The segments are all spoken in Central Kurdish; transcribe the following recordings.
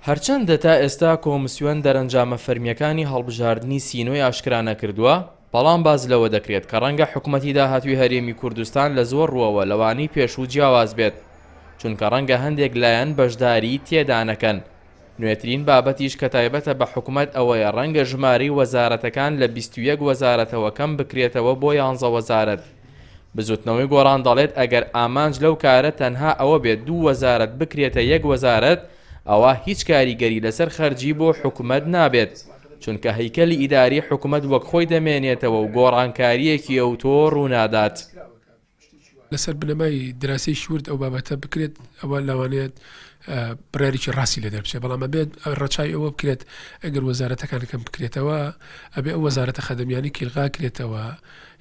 هەرچەندە تا ئێستا کۆمسیۆن دەرەنجامە فەرمیەکانی هەڵبژاردننی سینۆی ئاشکرا نەکردووە، بەڵام باز لەوە دەکرێت کە ڕەنگە حکوومەتی داهاتووی هەرێمی کوردستان لە زۆر ڕووەوە لەوانەی پێشوو جیاواز بێت، چونکە ڕەنگە هەندێک لایەن بەشداری تێدا نەکەن. نوێترین بابەتیش کە تایبەتە بە حکوومەت ئەوەیە ڕەنگە ژمارەی وەزارەتەکان لە 21 وەزارەتەوە کەم بکرێتەوە بۆ 11 وەزارەت. بزوتنەوەی گۆڕان دەڵێت ئەگەر ئامانج لەو کارە تەنها ئەوە بێت 2 وەزارەت بکرێتە 1 وەزارەت، ئەوە هیچ کاریگەری لەسەر خەرجی بۆ حکوومەت نابێت، چونکە هەیکەلی ئیداری حکوومەت وەک خۆی دەمێنێتەوە و گۆڕانکاریەکی ئەوتۆ ڕوونادات. لەسەر بنەمای دراسی شورد ئەو بابەتە بکرێت، ئەوە لەوانێت بڕیاریی ڕاستی لە دەربچێت، بەڵام ئەبێت ڕەچای ئەوە بکرێت ئەگەر وەزارەتەکانەکەم بکرێتەوە ئەبێ ئەو وەزارەتە خەدەمیانی کیلغا کرێتەوە،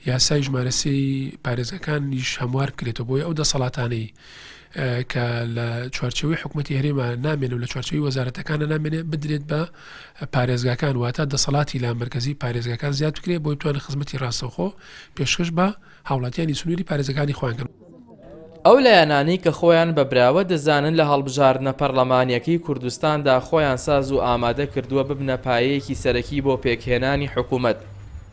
یاسای ژمارەسی پارێزەکانیش هەموار بکرێتەوە بۆی ئەو دەسەڵاتانەی کە لە چوارچەوەی حکوومەتی هەرێمە نامێنێت و لە چوارچەوەی وەزارەتەکانە نامێنێت بدرێت بە پارێزگاکان، واتە دەسەڵاتی لا مرکزی پارێزگاکان زیاد بکرێت بۆی بتوانێت خزمەتی ڕاستەوخۆ پێشکەش بە هاوڵاتیانی سنووری پارێزەکانی خۆیان. ئەو لایەنانەی کە خۆیان بەبراوە دەزانن لە هەڵبژاردنە پەرلەمانیەکەی کوردستاندا خۆیان ساز و ئامادە کردووە ببنە پایەیەکی سەرەکی بۆ پێکهێنانی حکوومەت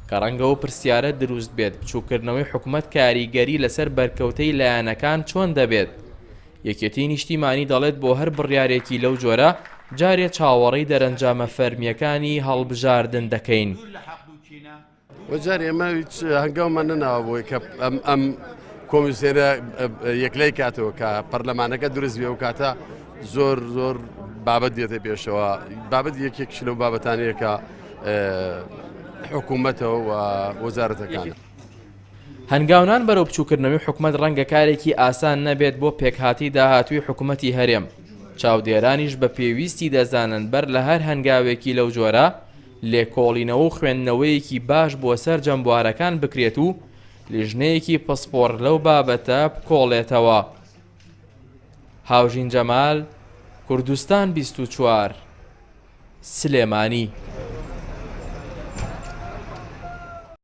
کە ڕەنگە و پرسیارە دروست بێت بچووکردنەوەی حکوومەت کاریگەری لەسەر بەرکەوتەی لایەنەکان چۆن دەبێت. یەکێتی نیشتیمانی دەڵێت بۆ هەر بڕیارێکی لەو جۆرە جارێ چاوەڕێی دەرەنجامە فەرمیەکانی هەڵبژاردن دەکەین. وەجارێ ئێمە هیچ هەنگاومان نەناوە بۆی کە ئەم کۆمیسیۆنە یەکلای کاتەوە کە پەرلەمانەکە دروست بێ و کاتە زۆر بابەت دێتە پێشەوە. بابەت یەکێکش لەو بابەتانەیە کە حکوومەتەوە و وەزارەتەکانە. هەنگاونان بەرەو بچووکردنەوەی حکوومەت ڕەنگە کارێکی ئاسان نەبێت بۆ پێکهاتی داهاتووی حکوومەتی هەرێم. چاودێرانیش بە پێویستی دەزانن بەر لە هەر هەنگاوێکی لەو جۆرە لێکۆڵینەوە و خوێندنەوەیەکی باش بۆ سەر جەمبوارەکان بکرێت و لیژنەیەکی پسپۆڕ لەو بابەتە بکۆڵێتەوە. هاوژین جەمال، کوردستان 24 سلێمانی.